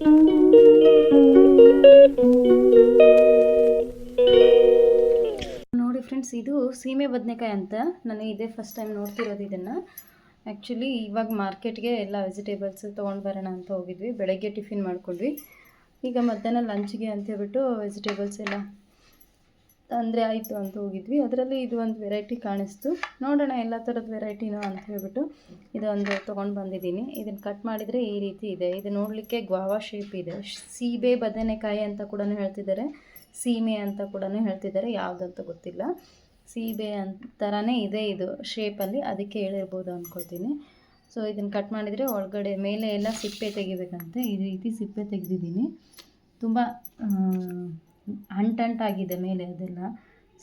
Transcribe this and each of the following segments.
ನೋಡಿ ಫ್ರೆಂಡ್ಸ್, ಇದು ಸೀಮೆ ಬದನೆಕಾಯಿ ಅಂತ. ನಾನು ಇದೇ ಫಸ್ಟ್ ಟೈಮ್ ನೋಡ್ತಿರೋದು ಇದನ್ನು. ಆ್ಯಕ್ಚುಲಿ ಇವಾಗ ಮಾರ್ಕೆಟ್ಗೆ ಎಲ್ಲ ವೆಜಿಟೇಬಲ್ಸ್ ತೊಗೊಂಡು ಬರೋಣ ಅಂತ ಹೋಗಿದ್ವಿ. ಬೆಳಗ್ಗೆ ಟಿಫಿನ್ ಮಾಡ್ಕೊಂಡ್ವಿ. ಈಗ ಮಧ್ಯಾಹ್ನ ಲಂಚ್ಗೆ ಅಂತ ಹೇಳ್ಬಿಟ್ಟು ವೆಜಿಟೇಬಲ್ಸ್ ಎಲ್ಲ ಅಂದರೆ ಆಯಿತು ಅಂತ ಹೋಗಿದ್ವಿ. ಅದರಲ್ಲಿ ಇದು ಒಂದು ವೆರೈಟಿ ಕಾಣಿಸ್ತು. ನೋಡೋಣ ಎಲ್ಲ ಥರದ ವೆರೈಟಿನೂ ಅಂತ ಹೇಳ್ಬಿಟ್ಟು ಇದೊಂದು ತೊಗೊಂಡು ಬಂದಿದ್ದೀನಿ. ಇದನ್ನು ಕಟ್ ಮಾಡಿದರೆ ಈ ರೀತಿ ಇದೆ. ಇದು ನೋಡಲಿಕ್ಕೆ ಗ್ವಾವಾ ಶೇಪ್ ಇದೆ. ಸೀಬೆ ಬದನೆಕಾಯಿ ಅಂತ ಕೂಡ ಹೇಳ್ತಿದ್ದಾರೆ, ಸೀಮೆ ಅಂತ ಕೂಡ ಹೇಳ್ತಿದ್ದಾರೆ. ಯಾವುದಂತ ಗೊತ್ತಿಲ್ಲ. ಸೀಬೆ ಥರನೇ ಇದೆ ಇದು ಶೇಪಲ್ಲಿ, ಅದಕ್ಕೆ ಹೇಳಿರ್ಬೋದು ಅಂದ್ಕೊಳ್ತೀನಿ. ಸೊ ಇದನ್ನು ಕಟ್ ಮಾಡಿದರೆ ಒಳಗಡೆ ಮೇಲೆ ಎಲ್ಲ ಸಿಪ್ಪೆ ತೆಗಿಬೇಕಂತೆ. ಈ ರೀತಿ ಸಿಪ್ಪೆ ತೆಗೆದಿದ್ದೀನಿ. ತುಂಬ ಅಂಟಾಗಿದೆ ಮೇಲೆ, ಅದೆಲ್ಲ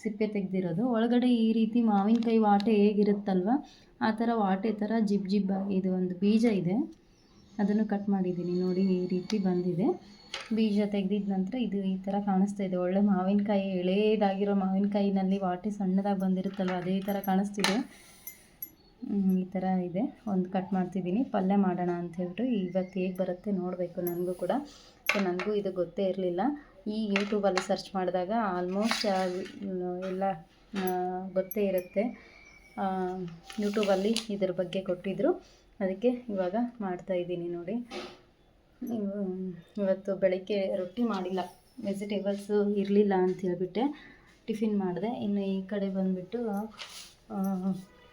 ಸಿಪ್ಪೆ ತೆಗೆದಿರೋದು. ಒಳಗಡೆ ಈ ರೀತಿ ಮಾವಿನಕಾಯಿ ವಾಟೆ ಹೇಗಿರುತ್ತಲ್ವ ಆ ಥರ ವಾಟೆ ಥರ ಜಿಬ್ ಇದು ಒಂದು ಬೀಜ ಇದೆ, ಅದನ್ನು ಕಟ್ ಮಾಡಿದ್ದೀನಿ. ನೋಡಿ ಈ ರೀತಿ ಬಂದಿದೆ. ಬೀಜ ತೆಗೆದಿದ ನಂತರ ಇದು ಈ ಥರ ಕಾಣಿಸ್ತಾ ಇದೆ. ಒಳ್ಳೆ ಮಾವಿನಕಾಯಿ, ಎಳೆದಾಗಿರೋ ಮಾವಿನಕಾಯಿನಲ್ಲಿ ವಾಟೆ ಸಣ್ಣದಾಗಿ ಬಂದಿರುತ್ತಲ್ವ ಅದೇ ಥರ ಕಾಣಿಸ್ತಿದೆ. ಈ ಥರ ಇದೆ. ಒಂದು ಕಟ್ ಮಾಡ್ತಿದ್ದೀನಿ. ಪಲ್ಯ ಮಾಡೋಣ ಅಂತ ಹೇಳ್ಬಿಟ್ಟು ಇವತ್ತು ಹೇಗೆ ಬರುತ್ತೆ ನೋಡಬೇಕು. ನನಗೂ ಕೂಡ ಸೊ ನನಗೂ ಇದು ಗೊತ್ತೇ ಇರಲಿಲ್ಲ. ಈ ಯೂಟ್ಯೂಬಲ್ಲಿ ಸರ್ಚ್ ಮಾಡಿದಾಗ ಆಲ್ಮೋಸ್ಟ್ ಎಲ್ಲ ಗೊತ್ತೇ ಇರುತ್ತೆ. ಯೂಟ್ಯೂಬಲ್ಲಿ ಇದ್ರ ಬಗ್ಗೆ ಕೊಟ್ಟಿದ್ದರು, ಅದಕ್ಕೆ ಇವಾಗ ಮಾಡ್ತಾಯಿದ್ದೀನಿ. ನೋಡಿ, ಇವತ್ತು ಬೆಳಗ್ಗೆ ರೊಟ್ಟಿ ಮಾಡಿಲ್ಲ, ವೆಜಿಟೇಬಲ್ಸು ಇರಲಿಲ್ಲ ಅಂತ ಹೇಳ್ಬಿಟ್ಟೆ ಟಿಫಿನ್ ಮಾಡಿದೆ. ಇನ್ನು ಈ ಕಡೆ ಬಂದುಬಿಟ್ಟು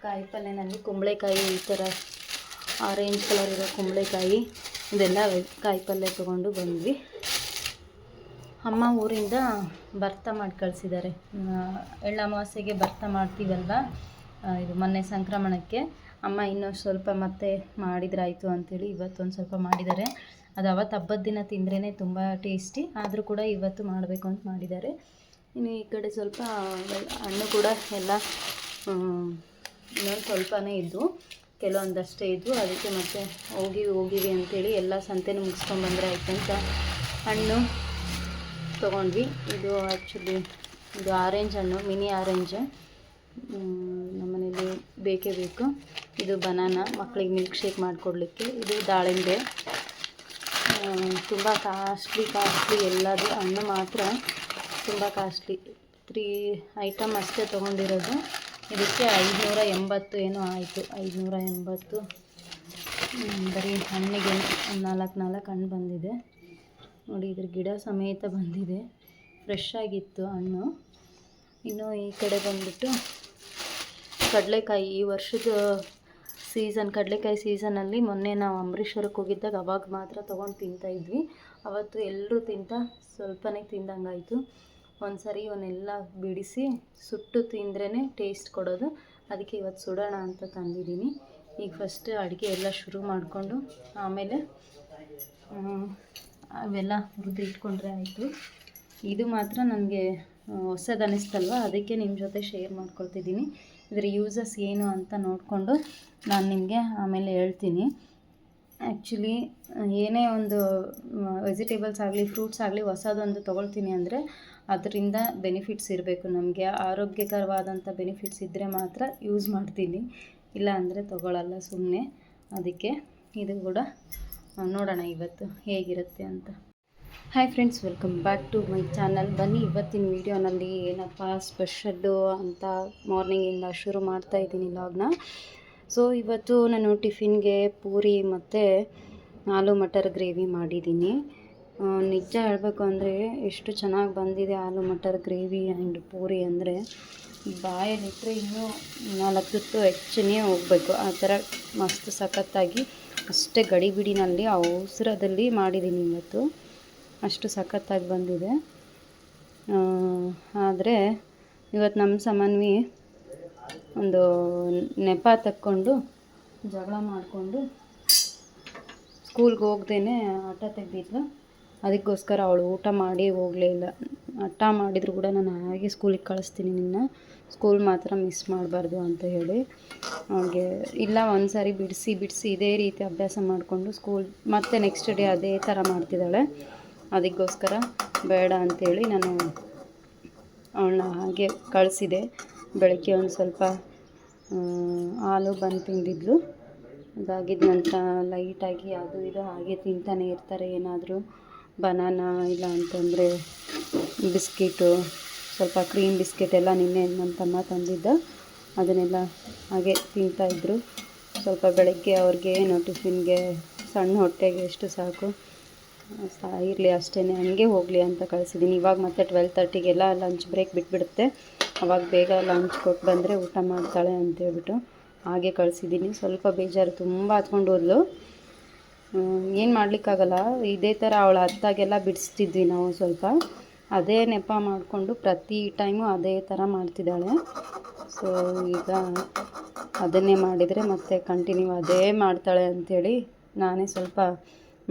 ಕಾಯಿ ಪಲ್ಯನಲ್ಲಿ ಕುಂಬಳಕಾಯಿ, ಈ ಥರ ಆರೆಂಜ್ ಕಲರ್ ಇರೋ ಕುಂಬಳಕಾಯಿ, ಇದೆಲ್ಲ ಕಾಯಿ ಪಲ್ಯ ತೊಗೊಂಡು ಬಂದ್ವಿ. ಅಮ್ಮ ಊರಿಂದ ಭರ್ತ ಮಾಡಿ ಕಳಿಸಿದ್ದಾರೆ. ಎಳ್ಳಮಾವಾಸ್ಯೆಗೆ ಭರ್ತ ಮಾಡ್ತೀವಲ್ವ, ಇದು ಮೊನ್ನೆ ಸಂಕ್ರಮಣಕ್ಕೆ. ಅಮ್ಮ ಇನ್ನೂ ಸ್ವಲ್ಪ ಮತ್ತೆ ಮಾಡಿದ್ರಾಯಿತು ಅಂಥೇಳಿ ಇವತ್ತೊಂದು ಸ್ವಲ್ಪ ಮಾಡಿದ್ದಾರೆ. ಅದು ಅವತ್ತು ಹಬ್ಬದ ದಿನ ತಿಂದ್ರೇ ತುಂಬ ಟೇಸ್ಟಿ, ಆದರೂ ಕೂಡ ಇವತ್ತು ಮಾಡಬೇಕು ಅಂತ ಮಾಡಿದ್ದಾರೆ. ಇನ್ನು ಈ ಕಡೆ ಸ್ವಲ್ಪ ಹಣ್ಣು ಕೂಡ ಎಲ್ಲ ಇನ್ನೊಂದು ಸ್ವಲ್ಪನೇ ಇದ್ದವು, ಕೆಲವೊಂದಷ್ಟೇ ಇದ್ದವು. ಅದಕ್ಕೆ ಮತ್ತೆ ಹೋಗಿವಿ ಅಂಥೇಳಿ ಎಲ್ಲ ಸಂತೆನೂ ಮುಗಿಸ್ಕೊಂಡ್ಬಂದರೆ ಆಯ್ತು ಅಂತ ಹಣ್ಣು ತೊಗೊಂಡ್ವಿ. ಇದು ಆ್ಯಕ್ಚುಲಿ ಇದು ಆರೆಂಜ್ ಹಣ್ಣು, ಮಿನಿ ಆರೆಂಜ್, ನಮ್ಮನೇಲಿ ಬೇಕೇ ಬೇಕು. ಇದು ಬನಾನಾ, ಮಕ್ಕಳಿಗೆ ಮಿಲ್ಕ್ ಶೇಕ್ ಮಾಡಿಕೊಡ್ಲಿಕ್ಕೆ. ಇದು ದಾಳಿಂಬೆ, ತುಂಬ ಕಾಸ್ಟ್ಲಿ ಎಲ್ಲದು. ಹಣ್ಣು ಮಾತ್ರ ತುಂಬ ಕಾಸ್ಟ್ಲಿ. 3 ಐಟಮ್ ಅಷ್ಟೇ ತೊಗೊಂಡಿರೋದು. ಇದಕ್ಕೆ 580 ಏನೋ ಆಯಿತು, 580. ಬರೀ ಹಣ್ಣಿಗೆ 4 ಹಣ್ಣು ಬಂದಿದೆ. ನೋಡಿ, ಇದ್ರ ಗಿಡ ಸಮೇತ ಬಂದಿದೆ, ಫ್ರೆಶ್ ಆಗಿತ್ತು ಹಣ್ಣು. ಇನ್ನು ಈ ಕಡೆ ಬಂದುಬಿಟ್ಟು ಕಡಲೆಕಾಯಿ, ಈ ವರ್ಷದ ಸೀಸನ್ ಕಡಲೆಕಾಯಿ ಸೀಸನಲ್ಲಿ ಮೊನ್ನೆ ನಾವು ಅಂಬರೀಶ್ವರಕ್ಕೆ ಹೋಗಿದ್ದಾಗ ಅವಾಗ ಮಾತ್ರ ತೊಗೊಂಡು ತಿಂತಾಯಿದ್ವಿ. ಅವತ್ತು ಎಲ್ಲರೂ ಸ್ವಲ್ಪನೇ ತಿಂದಂಗಾಯಿತು. ಒಂದು ಸರಿ ಇವನ್ನೆಲ್ಲ ಬಿಡಿಸಿ ಸುಟ್ಟು ತಿಂದ್ರೇ ಟೇಸ್ಟ್ ಕೊಡೋದು. ಅದಕ್ಕೆ ಇವತ್ತು ಸುಡೋಣ ಅಂತ ತಂದಿದ್ದೀನಿ. ಈಗ ಫಸ್ಟ್ ಅಡುಗೆ ಎಲ್ಲ ಶುರು ಮಾಡಿಕೊಂಡು ಆಮೇಲೆ ಅವೆಲ್ಲ ಹುರಿದು ಇಟ್ಕೊಂಡ್ರೆ ಆಯಿತು. ಇದು ಮಾತ್ರ ನನಗೆ ಹೊಸದು ಅನ್ನಿಸ್ತಲ್ವ, ಅದಕ್ಕೆ ನಿಮ್ಮ ಜೊತೆ ಶೇರ್ ಮಾಡ್ಕೊಳ್ತಿದ್ದೀನಿ. ಇದರ ಯೂಸಸ್ ಏನು ಅಂತ ನೋಡಿಕೊಂಡು ನಾನು ನಿಮಗೆ ಆಮೇಲೆ ಹೇಳ್ತೀನಿ. ಆ್ಯಕ್ಚುಲಿ ಏನೇ ಒಂದು ವೆಜಿಟೇಬಲ್ಸ್ ಆಗಲಿ ಫ್ರೂಟ್ಸ್ ಆಗಲಿ ಹೊಸದೊಂದು ತೊಗೊಳ್ತೀನಿ ಅಂದರೆ ಅದರಿಂದ ಬೆನಿಫಿಟ್ಸ್ ಇರಬೇಕು, ನಮಗೆ ಆರೋಗ್ಯಕರವಾದಂಥ ಬೆನಿಫಿಟ್ಸ್ ಇದ್ದರೆ ಮಾತ್ರ ಯೂಸ್ ಮಾಡ್ತೀನಿ, ಇಲ್ಲ ಅಂದರೆ ತೊಗೊಳ್ಳಲ್ಲ ಸುಮ್ಮನೆ. ಅದಕ್ಕೆ ಇದು ಕೂಡ ನೋಡೋಣ ಇವತ್ತು ಹೇಗಿರುತ್ತೆ ಅಂತ. Hi friends, welcome back to my channel. ಬನ್ನಿ ಇವತ್ತಿನ ವೀಡಿಯೋನಲ್ಲಿ ಏನಪ್ಪ ಸ್ಪೆಷಲ್ಲು ಅಂತ ಮಾರ್ನಿಂಗಿಂದ ಶುರು ಮಾಡ್ತಾಯಿದ್ದೀನಿ ವ್ಲಾಗ್ನ. ಸೊ ಇವತ್ತು ನಾನು ಟಿಫಿನ್ಗೆ ಪೂರಿ ಮತ್ತು ಆಲೂ ಮಟರ್ ಗ್ರೇವಿ ಮಾಡಿದ್ದೀನಿ. ನಿಜ ಹೇಳಬೇಕು ಅಂದರೆ ಎಷ್ಟು ಚೆನ್ನಾಗಿ ಬಂದಿದೆ ಆಲೂ ಮಟರ್ ಗ್ರೇವಿ ಆ್ಯಂಡ್ ಪೂರಿ ಅಂದರೆ ಬಾಯಲ್ಲಿಟ್ಟರೆ ಇನ್ನೂ 4 ತುತ್ತು ಹೆಚ್ಚನೇ ಹೋಗಬೇಕು, ಆ ಥರ ಮಸ್ತ್ ಸಖತ್ತಾಗಿ ಅಷ್ಟೇ ಗಡಿಬಿಡಿನಲ್ಲಿ ಅವಸರದಲ್ಲಿ ಮಾಡಿದ್ದೀನಿ ಇವತ್ತು. ಅಷ್ಟು ಸಖತ್ತಾಗಿ ಬಂದಿದೆ. ಆದರೆ ಇವತ್ತು ನಮ್ಮ ಸಮನ್ವಿ ಒಂದು ನೆಪ ತಕ್ಕೊಂಡು ಜಗಳ ಮಾಡಿಕೊಂಡು ಸ್ಕೂಲ್ಗೆ ಹೋಗ್ದೇ ಆಟ ತೆಗೆದಿದ್ಲು. ಅದಕ್ಕೋಸ್ಕರ ಅವಳು ಊಟ ಮಾಡಿ ಹೋಗಲೇ ಇಲ್ಲ. ಹಠ ಮಾಡಿದ್ರು ಕೂಡ ನಾನು ಹಾಗೆ ಸ್ಕೂಲಿಗೆ ಕಳಿಸ್ತೀನಿ, ನಿನ್ನ ಸ್ಕೂಲ್ ಮಾತ್ರ ಮಿಸ್ ಮಾಡಬಾರ್ದು ಅಂತ ಹೇಳಿ ಅವಳಿಗೆ ಇಲ್ಲ, ಒಂದು ಸಾರಿ ಬಿಡಿಸಿ ಇದೇ ರೀತಿ ಅಭ್ಯಾಸ ಮಾಡಿಕೊಂಡು ಸ್ಕೂಲ್ ಮತ್ತೆ ನೆಕ್ಸ್ಟ್ ಡೇ ಅದೇ ಥರ ಮಾಡ್ತಿದ್ದಾಳೆ. ಅದಕ್ಕೋಸ್ಕರ ಬೇಡ ಅಂಥೇಳಿ ನಾನು ಅವಳನ್ನ ಹಾಗೆ ಕಳಿಸಿದೆ. ಬೆಳಗ್ಗೆ ಒಂದು ಸ್ವಲ್ಪ ಹಾಲು ಬಂದು ತಿಂದಿದ್ಲು. ಅದಾಗಿದ ನಂತರ ಲೈಟಾಗಿ ಅದು ಇದು ಹಾಗೆ ತಿಂತಾನೆ ಇರ್ತಾರೆ. ಏನಾದರೂ ಬನಾನಾ ಇಲ್ಲ ಅಂತಂದರೆ ಬಿಸ್ಕಿಟು, ಸ್ವಲ್ಪ ಕ್ರೀಮ್ ಬಿಸ್ಕೆಟ್ ಎಲ್ಲ ನಿನ್ನೆ ನಮ್ಮ ತಮ್ಮ ತಂದಿದ್ದ, ಅದನ್ನೆಲ್ಲ ಹಾಗೆ ತಿಂತಾಯಿದ್ರು. ಸ್ವಲ್ಪ ಬೆಳಗ್ಗೆ ಅವ್ರಿಗೆ ಏನು ಟಿಫಿನ್ಗೆ ಸಣ್ಣ ಹೊಟ್ಟೆಗೆ ಎಷ್ಟು ಸಾಕು ಇರಲಿ ಅಷ್ಟೇ, ಹಂಗೆ ಹೋಗಲಿ ಅಂತ ಕಳಿಸಿದ್ದೀನಿ. ಇವಾಗ ಮತ್ತೆ 12:30ಗೆಲ್ಲ ಲಂಚ್ ಬ್ರೇಕ್ ಬಿಟ್ಬಿಡುತ್ತೆ, ಅವಾಗ ಬೇಗ ಲಂಚ್ ಕೊಟ್ಟು ಬಂದರೆ ಊಟ ಮಾಡ್ತಾಳೆ ಅಂತೇಳ್ಬಿಟ್ಟು ಹಾಗೆ ಕಳಿಸಿದ್ದೀನಿ. ಸ್ವಲ್ಪ ಬೇಜಾರು, ತುಂಬ ಹತ್ಕೊಂಡು ಹೋದ್ಲು. ಏನು ಮಾಡಲಿಕ್ಕಾಗಲ್ಲ, ಇದೇ ಥರ ಅವಳು ಹತ್ತಾಗೆಲ್ಲ ಬಿಡಿಸ್ತಿದ್ವಿ ನಾವು. ಸ್ವಲ್ಪ ಅದೇ ನೆಪ ಮಾಡಿಕೊಂಡು ಪ್ರತಿ ಟೈಮು ಅದೇ ಥರ ಮಾಡ್ತಿದ್ದಾಳೆ. ಸೊ ಈಗ ಅದನ್ನೇ ಮಾಡಿದರೆ ಮತ್ತೆ ಕಂಟಿನ್ಯೂ ಅದೇ ಮಾಡ್ತಾಳೆ ಅಂಥೇಳಿ ನಾನೇ ಸ್ವಲ್ಪ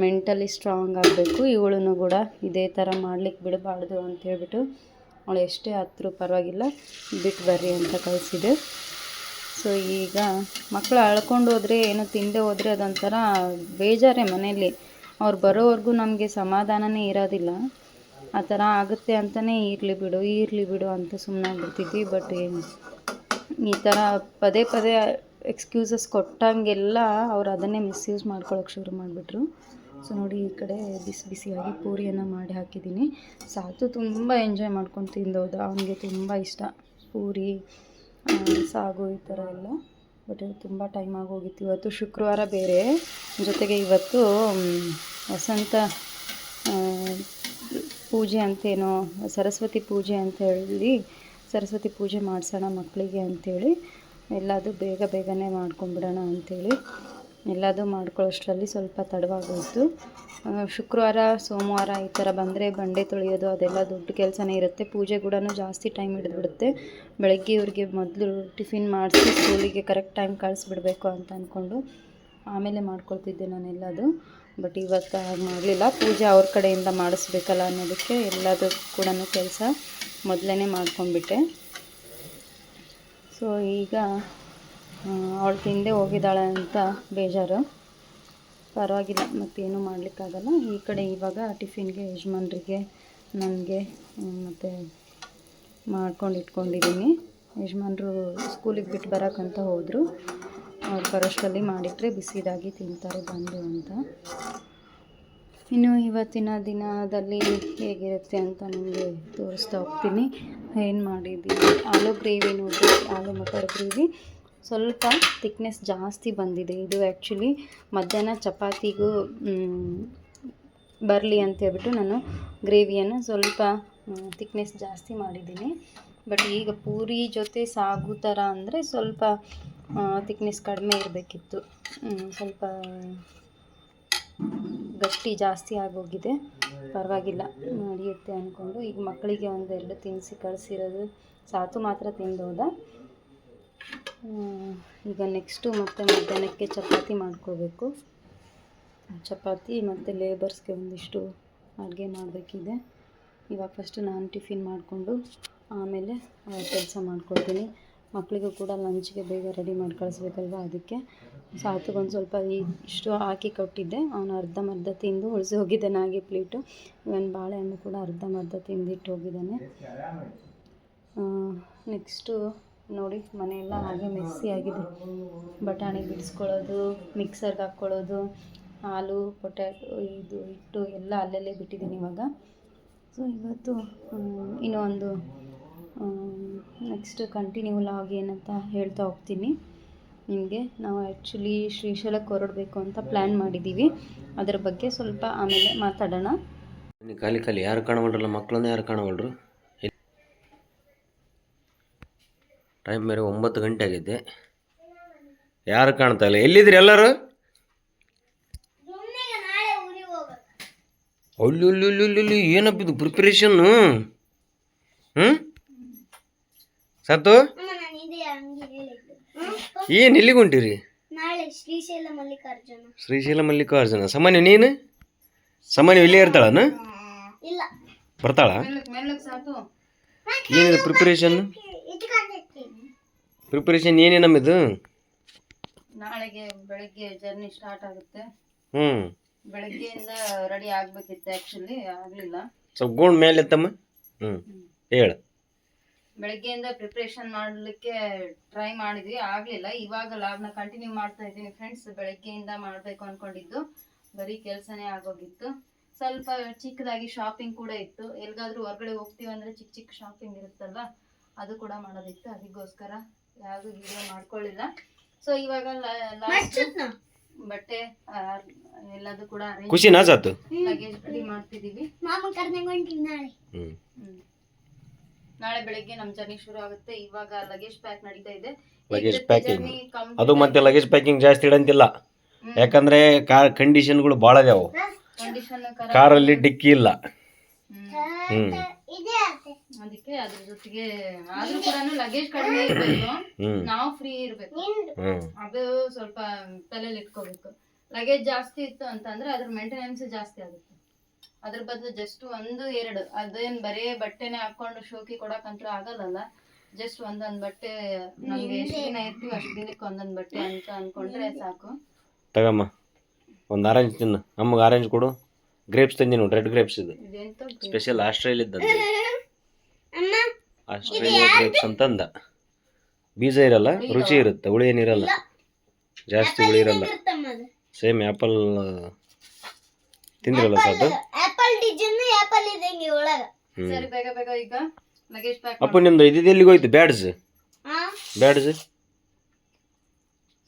ಮೆಂಟಲಿ ಸ್ಟ್ರಾಂಗ್ ಆಗಬೇಕು. ಇವಳನ್ನು ಕೂಡ ಇದೇ ಥರ ಮಾಡ್ಲಿಕ್ಕೆ ಬಿಡಬಾರ್ದು ಅಂಥೇಳ್ಬಿಟ್ಟು ಅವಳು ಎಷ್ಟೇ ಹತ್ರೂ ಪರವಾಗಿಲ್ಲ ಬಿಟ್ಟು ಬರ್ರಿ ಅಂತ ಕಳಿಸಿದೆ. ಸೊ ಈಗ ಮಕ್ಕಳು ಅಳ್ಕೊಂಡು ಹೋದರೆ, ಏನೋ ತಿಂದೆ ಹೋದರೆ ಅದೊಂಥರ ಬೇಜಾರೇ ಮನೆಯಲ್ಲಿ. ಅವ್ರು ಬರೋವರೆಗೂ ನಮಗೆ ಸಮಾಧಾನನೇ ಇರೋದಿಲ್ಲ. ಆ ಥರ ಆಗುತ್ತೆ ಅಂತಲೇ ಇರಲಿ ಬಿಡು ಅಂತ ಸುಮ್ಮನಾಗ್ಬಿಡ್ತಿದ್ವಿ. ಬಟ್ ಈ ಥರ ಪದೇ ಪದೇ ಎಕ್ಸ್ಕ್ಯೂಸಸ್ ಕೊಟ್ಟಂಗೆಲ್ಲ ಅವ್ರು ಅದನ್ನೇ ಮಿಸ್ಯೂಸ್ ಮಾಡ್ಕೊಳ್ಳೋಕೆ ಶುರು ಮಾಡಿಬಿಟ್ರು. ಸೊ ನೋಡಿ, ಈ ಕಡೆ ಬಿಸಿಯಾಗಿ ಪೂರಿಯನ್ನು ಮಾಡಿ ಹಾಕಿದ್ದೀನಿ. ಸಾತು ತುಂಬ ಎಂಜಾಯ್ ಮಾಡ್ಕೊಂಡು ತಿಂದೋದ, ಅವನಿಗೆ ತುಂಬ ಇಷ್ಟ ಪೂರಿ ಸಾಗು ಈ ಥರ ಎಲ್ಲ. ಬಟ್ ತುಂಬ ಟೈಮ್ ಆಗೋಗಿತ್ತು. ಇವತ್ತು ಶುಕ್ರವಾರ ಬೇರೆ, ಜೊತೆಗೆ ಇವತ್ತು ವಸಂತ ಪೂಜೆ ಅಂತೇನೋ, ಸರಸ್ವತಿ ಪೂಜೆ ಅಂತ ಹೇಳಿ ಸರಸ್ವತಿ ಪೂಜೆ ಮಾಡಿಸೋಣ ಮಕ್ಕಳಿಗೆ ಅಂಥೇಳಿ ಎಲ್ಲದೂ ಬೇಗನೆ ಮಾಡ್ಕೊಂಬಿಡೋಣ ಅಂಥೇಳಿ ಎಲ್ಲದೂ ಮಾಡ್ಕೊಳ್ಳೋಷ್ಟರಲ್ಲಿ ಸ್ವಲ್ಪ ತಡವಾಗೋಯಿತು. ಶುಕ್ರವಾರ ಸೋಮವಾರ ಈ ಥರ ಬಂದರೆ ಬಂಡೆ ತೊಳೆಯೋದು ಅದೆಲ್ಲ ದೊಡ್ಡ ಕೆಲಸನೇ ಇರುತ್ತೆ. ಪೂಜೆ ಕೂಡ ಜಾಸ್ತಿ ಟೈಮ್ ಹಿಡಿದ್ಬಿಡುತ್ತೆ. ಬೆಳಗ್ಗೆ ಇವ್ರಿಗೆ ಮೊದಲು ಟಿಫಿನ್ ಮಾಡಿಸಿ ಸ್ಕೂಲಿಗೆ ಕರೆಕ್ಟ್ ಟೈಮ್ ಕಳಿಸ್ಬಿಡ್ಬೇಕು ಅಂತ ಅಂದ್ಕೊಂಡು ಆಮೇಲೆ ಮಾಡ್ಕೊಳ್ತಿದ್ದೆ ನಾನೆಲ್ಲದು. ಬಟ್ ಇವತ್ತು ಹಾಗೆ ಮಾಡಲಿಲ್ಲ, ಪೂಜೆ ಅವ್ರ ಕಡೆಯಿಂದ ಮಾಡಿಸ್ಬೇಕಲ್ಲ ಅನ್ನೋದಕ್ಕೆ ಎಲ್ಲದು ಕೂಡ ಕೆಲಸ ಮೊದಲೇ ಮಾಡ್ಕೊಂಡ್ಬಿಟ್ಟೆ. ಸೊ ಈಗ ಅವಳು ತಿಂದೆ ಹೋಗಿದ್ದಾಳೆ ಅಂತ ಬೇಜಾರು, ಪರವಾಗಿಲ್ಲ, ಮತ್ತೇನು ಮಾಡಲಿಕ್ಕಾಗಲ್ಲ. ಈ ಕಡೆ ಇವಾಗ ಟಿಫಿನ್ಗೆ ಯಜಮಾನ್ರಿಗೆ ನನಗೆ ಮತ್ತು ಮಾಡ್ಕೊಂಡು ಇಟ್ಕೊಂಡಿದ್ದೀನಿ. ಯಜಮಾನ್ರು ಸ್ಕೂಲಿಗೆ ಬಿಟ್ಟು ಬರೋಕ್ಕಂತ ಹೋದರು, ಅವ್ರು ಬರೋಷ್ಟರಲ್ಲಿ ಮಾಡಿಟ್ರೆ ಬಿಸಿದಾಗಿ ತಿಂತಾರೆ ಬಂದು ಅಂತ. ಇನ್ನು ಇವತ್ತಿನ ದಿನದಲ್ಲಿ ಹೇಗಿರುತ್ತೆ ಅಂತ ನಿಮಗೆ ತೋರಿಸ್ತಾ ಹೋಗ್ತೀನಿ. ಏನು ಮಾಡಿದ್ದೀನಿ, ಆಲೂ ಗ್ರೇವಿ ನೋಡಿ, ಆಲೂ ಮಟರ್ ಗ್ರೇವಿ ಸ್ವಲ್ಪ ತಿಕ್ನೆಸ್ ಜಾಸ್ತಿ ಬಂದಿದೆ. ಇದು ಆ್ಯಕ್ಚುಲಿ ಮಧ್ಯಾಹ್ನ ಚಪಾತಿಗೂ ಬರಲಿ ಅಂತೇಳ್ಬಿಟ್ಟು ನಾನು ಗ್ರೇವಿಯನ್ನು ಸ್ವಲ್ಪ ತಿಕ್ನೆಸ್ ಜಾಸ್ತಿ ಮಾಡಿದ್ದೀನಿ. ಬಟ್ ಈಗ ಪೂರಿ ಜೊತೆ ಸಾಗು ಥರ ಅಂದರೆ ಸ್ವಲ್ಪ ತಿಕ್ನೆಸ್ ಕಡಿಮೆ ಇರಬೇಕಿತ್ತು. ಸ್ವಲ್ಪ ಗಟ್ಟಿ ಜಾಸ್ತಿ ಆಗೋಗಿದೆ, ಪರವಾಗಿಲ್ಲ ನಡೆಯುತ್ತೆ ಅಂದ್ಕೊಂಡು ಈಗ ಮಕ್ಕಳಿಗೆ ಒಂದೆರಡು ತಿನ್ನಿಸಿ ಕಳಿಸಿರೋದು. ಸಾತು ಮಾತ್ರ ತಿಂದೋದ. ಈಗ ನೆಕ್ಸ್ಟು ಮತ್ತೆ ಮಧ್ಯಾಹ್ನಕ್ಕೆ ಚಪಾತಿ ಮಾಡ್ಕೋಬೇಕು. ಚಪಾತಿ ಮತ್ತು ಲೇಬರ್ಸ್ಗೆ ಒಂದಿಷ್ಟು ಅಡುಗೆ ಮಾಡಬೇಕಿದೆ. ಇವಾಗ ಫಸ್ಟು ನಾನು ಟಿಫಿನ್ ಮಾಡಿಕೊಂಡು ಆಮೇಲೆ ಕೆಲಸ ಮಾಡ್ಕೊಳ್ತೀನಿ. ಮಕ್ಕಳಿಗೂ ಕೂಡ ಲಂಚ್ಗೆ ಬೇಗ ರೆಡಿ ಮಾಡಿ ಕಳಿಸ್ಬೇಕಲ್ವ, ಅದಕ್ಕೆ ಸಾತುಗೊಂದು ಸ್ವಲ್ಪ ಇಷ್ಟು ಹಾಕಿ ಕೊಟ್ಟಿದ್ದೆ. ಅವನು ಅರ್ಧಂಬರ್ಧ ತಿಂದು ಉಳಿಸಿ ಹೋಗಿದ್ದಾನೆ ಹಾಗೆ ಪ್ಲೇಟು. ಇವನು ಬಾಳೆಹಣ್ಣು ಕೂಡ ಅರ್ಧಂಬರ್ಧ ತಿಂದಿಟ್ಟು ಹೋಗಿದ್ದಾನೆ. ನೆಕ್ಸ್ಟು ನೋಡಿ, ಮನೆಯೆಲ್ಲ ಹಾಗೆ ಮೆಸ್ಸಿ ಆಗಿದೆ. ಬಟಾಣಿ ಬಿಡಿಸ್ಕೊಳ್ಳೋದು, ಮಿಕ್ಸರ್ಗೆ ಹಾಕ್ಕೊಳ್ಳೋದು, ಹಾಲು, ಪೊಟ್ಯಾಟೊ, ಇದು ಹಿಟ್ಟು ಎಲ್ಲ ಅಲ್ಲಲ್ಲೇ ಬಿಟ್ಟಿದ್ದೀನಿ ಇವಾಗ. ಸೊ ಇವತ್ತು ಇನ್ನೂ ಒಂದು ನೆಕ್ಸ್ಟ್ ಕಂಟಿನ್ಯೂ ಲಾಗ್ ಏನಂತ ಹೇಳ್ತಾ ಹೋಗ್ತೀನಿ ನಿಮಗೆ. ನಾವು ಆ್ಯಕ್ಚುಲಿ ಶ್ರೀಶೈಲಕ್ಕೆ ಹೊರಡಬೇಕು ಅಂತ ಪ್ಲ್ಯಾನ್ ಮಾಡಿದ್ದೀವಿ, ಅದರ ಬಗ್ಗೆ ಸ್ವಲ್ಪ ಆಮೇಲೆ ಮಾತಾಡೋಣ. ಖಾಲಿ ಯಾರು ಕಾಣವಲ್ರಲ್ಲ, ಮಕ್ಕಳನ್ನ ಯಾರು ಕಾಣವಲ್ರು. ಟೈಮ್ ಬೇರೆ 9 ಗಂಟೆ ಆಗೈತೆ, ಯಾರು ಕಾಣ್ತಾ ಇಲ್ಲ. ಎಲ್ಲಿದ್ರಿ ಎಲ್ಲರೂ? ಅಲ್ಲಿ ಏನಪ್ಪ ಇದು ಪ್ರಿಪ್ರೇಷನ್ನು? ಸತ್ತು ಏನು ಎಲ್ಲಿಗೆ ಹೊಂಟಿರಿ? ಶ್ರೀಶೈಲ ಮಲ್ಲಿಕಾರ್ಜುನ. ಸಾಮಾನ್ಯ ನೀನು ಸಾಮಾನ್ಯ ಇಲ್ಲೇ ಇರ್ತಾಳನ? ಬರ್ತಾಳ? ಏನಿದೆ ಪ್ರಿಪ್ರೇಷನ್ ಏನೇನಮ್ಮಿದು? ನಾಳೆಗೆ ಬೆಳಗ್ಗೆ ಜರ್ನಿ ಸ್ಟಾರ್ಟ್ ಆಗುತ್ತೆ. ಬೆಳಗ್ಗೆಯಿಂದ ರೆಡಿ ಆಗಬೇಕಿತ್ತು, ಆ್ಯಕ್ಚುಲಿ ಆಗಲಿಲ್ಲ. ಸ್ವಲ್ಪ ಗೋಣ್ ಮೇಲೆ ಎತ್ತಮ್ಮ. ಹೇಳು. ಬೆಳಗ್ಗೆಯಿಂದ ಪ್ರಿಪ್ರೇಷನ್ ಮಾಡಲಿಕ್ಕೆ ಟ್ರೈ ಮಾಡಿದ್ವಿ, ಆಗಲಿಲ್ಲ. ಇವಾಗ ಲಾಗ್ನ ಕಂಟಿನ್ಯೂ ಮಾಡ್ತಾ ಇದ್ದೀನಿ ಫ್ರೆಂಡ್ಸ್. ಬೆಳಗ್ಗೆಯಿಂದ ಮಾಡಬೇಕು ಅಂದ್ಕೊಂಡಿದ್ದು ಬರೀ ಕೆಲಸನೇ ಆಗೋಗಿತ್ತು. ಸ್ವಲ್ಪ ಚಿಕ್ಕದಾಗಿ ಶಾಪಿಂಗ್ ಕೂಡ ಇತ್ತು. ಎಲ್ಲಿಗಾದ್ರೂ ಹೊರಗಡೆ ಹೋಗ್ತೀವಿ ಅಂದರೆ ಚಿಕ್ಕ ಚಿಕ್ಕ ಶಾಪಿಂಗ್ ಇರುತ್ತಲ್ವ, ಅದು ಕೂಡ ಮಾಡೋದಿತ್ತು. ಅದಕ್ಕೋಸ್ಕರ ಯಾವುದು ವಿಡಿಯೋ ಮಾಡ್ಕೊಳ್ಳಿಲ್ಲ. ಸೊ ಇವಾಗ ಲಾಸ್ಟ್ ಬಟ್ಟೆ ಎಲ್ಲದು ಕೂಡ ಖುಷಿ ನಾಜಾತು ಲಗೇಜ್ ರೆಡಿ ಮಾಡ್ತಿದೀವಿ. ನಾಳೆ ಬೆಳಿಗ್ಗೆ ನಮ್ ಜರ್ನಿ ಶುರು ಆಗುತ್ತೆ. ಇವಾಗ ಲಗೇಜ್ ಪ್ಯಾಕ್ ನಡೀತಾ ಇದೆ. ಲಗೇಜ್ ಪ್ಯಾಕಿಂಗ್ ಅದು ಮತ್ತೆ ಲಗೇಜ್ ಪ್ಯಾಕಿಂಗ್ ಜಾಸ್ತಿ ಇಡಂತಿಲ್ಲ, ಯಾಕಂದ್ರೆ ಕಾರ್ ಕಂಡೀಷನ್ಗಳು ಭಾಳ ಅದಾವು. ಕಂಡೀಷನ್ ಕಾರಲ್ಲಿ ಡಿಕ್ಕಿ ಇಲ್ಲ. ಅದಕ್ಕೆ ಅದ್ರ ಜೊತೆಗೆ ಆದ್ರೂ ಕೂಡ ಲಗೇಜ್ ಕಡಿಮೆ ಇರ್ಬೇಕು, ನಾವು ಫ್ರೀ ಇರ್ಬೇಕು. ಅದು ಸ್ವಲ್ಪ ತಲೆಯಲ್ಲಿ ಇಟ್ಕೋಬೇಕು. ಲಗೇಜ್ ಜಾಸ್ತಿ ಇತ್ತು ಅಂತಂದ್ರೆ ಅದ್ರ ಮೇಂಟೆನೆನ್ಸ್ ಜಾಸ್ತಿ ಆಗುತ್ತೆ. ಅದ್ರ ಬದಲು ಜಸ್ಟ್ 1-2 ಅದೇನ್ ಬರೇ ಬಟ್ಟೆನೆ ಹಾಕೊಂಡು ಶೋಕಿ ಕೊಡಕ್ಕಂತೂ ಆಗಲ್ಲ. ಜಸ್ಟ್ ಒಂದೊಂದ್ ಬಟ್ಟೆ ನಮ್ಗೆ ಎಷ್ಟು ದಿನ ಇರ್ತೀವಿ ಅಷ್ಟು ದಿನಕ್ಕೆ ಒಂದೊಂದ್ ಬಟ್ಟೆ ಅಂತ ಅನ್ಕೊಂಡ್ರೆ ಸಾಕು. ತಗಮ್ಮ ಒಂದು ಆರೆಂಜ್ ತಿನ್ನು, ಅಮ್ಮಗೆ ಆರೆಂಜ್ ಕೊಡು. ಗ್ರೇಪ್ಸ್ ತಂದಿ ನೋಡಿ, ರೆಡ್ ಗ್ರೇಪ್ಸ್ ಇದು ಸ್ಪೆಷಲ್ ಆಸ್ಟ್ರೇಲಿಯಾದ. ಆಸ್ಟ್ರೇಲಿಯಾ ಗ್ರೇಪ್ಸ್ ಅಂತಂದ. ಬೀಜ ಇರಲ್ಲ, ರುಚಿ ಇರುತ್ತೆ, ಹುಳಿ ಏನಿರಲ್ಲ, ಜಾಸ್ತಿ ಹುಳಿ ಇರಲ್ಲ. ಸೇಮ್ ಆ್ಯಪಲ್ ತಿಂದಿರಲ್ಲ ಸಾಕು. ಸರಿ, ಬೇಗ ಬೇಗ ಈಗ ಲಗೇಜ್ ಪ್ಯಾಕ್. ಅಪ್ಪ ನಿಮ್ದು ಇದು ಎಲ್ಲಿಗೆ ಹೋಯ್ತು? ಬ್ಯಾಡ್ಸ್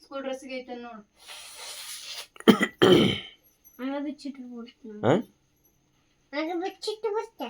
ಸ್ಕೂಲ್ ಡ್ರೆಸ್ಗೆ ಐತೆ ನೋಡು. ಬಿಚ್ಚಿಟ್ಟು ಬರುತ್ತೆ.